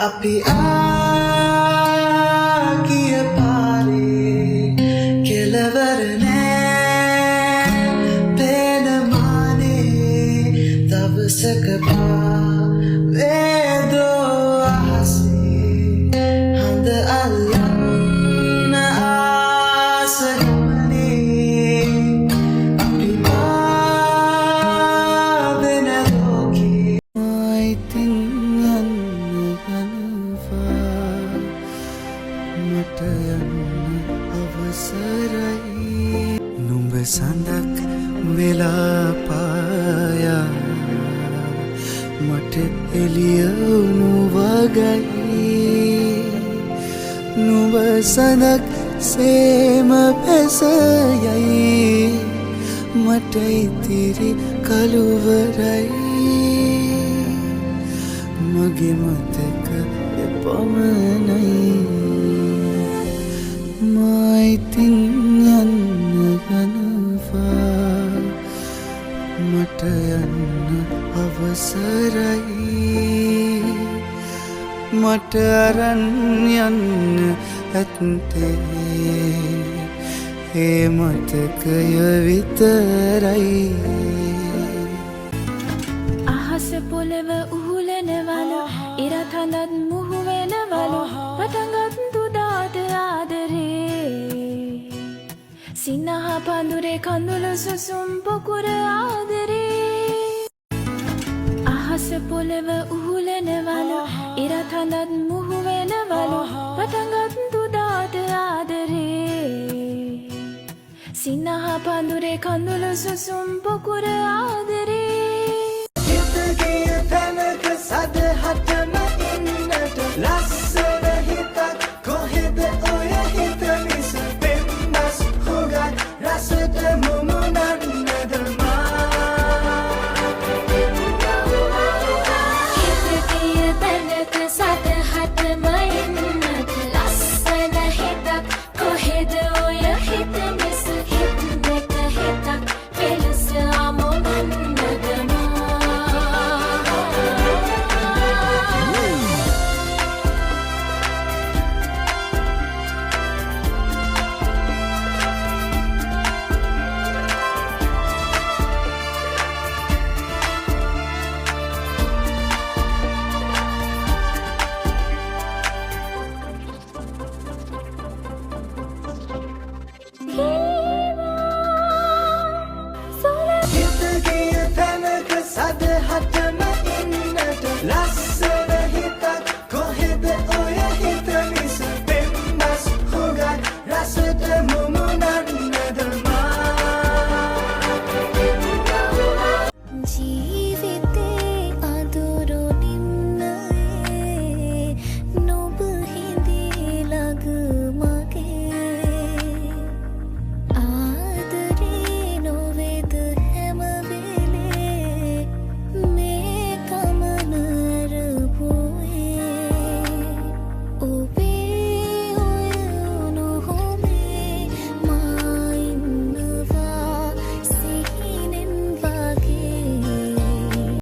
අපි ආගිය පාරේ කෙලවර නෑ පේනමානේ දවසක වේදෝ අහසේ හඳ අල්ලන්න ආසගමනේ අපි පාවෙන ලෝකේ ඉතින් මට යන්න අවසරයි නුඹ සඳක් වෙලා පායා මට එළිය වුණු වගයි නුඹ සඳක් සේම පැසයයි මට ඉතිරි කළුවරයි මගේ මතක එපමණයි ඉතින් යන්න ගනවා මට යන්න අවසරයි මට අරන් යන්න ඇත්තේ ඒ මතකය විතරයි අහස පොළව උහුලනවලු ඉරත් හඳත් මුහු වෙනවලු පටන්ගත් තුදාට ආදරේ සිනහ පඳුරේ කඳුළු සුසුම් පොකුර ආදරේ අහස පොළව උහුලනවලු ඉරත් හඳත් මුහු වෙනවලු පටන්ගත් තුදාට ආදරේ සිනහ පඳුරේ කඳුළු සුසුම් පොකුර ආදරේ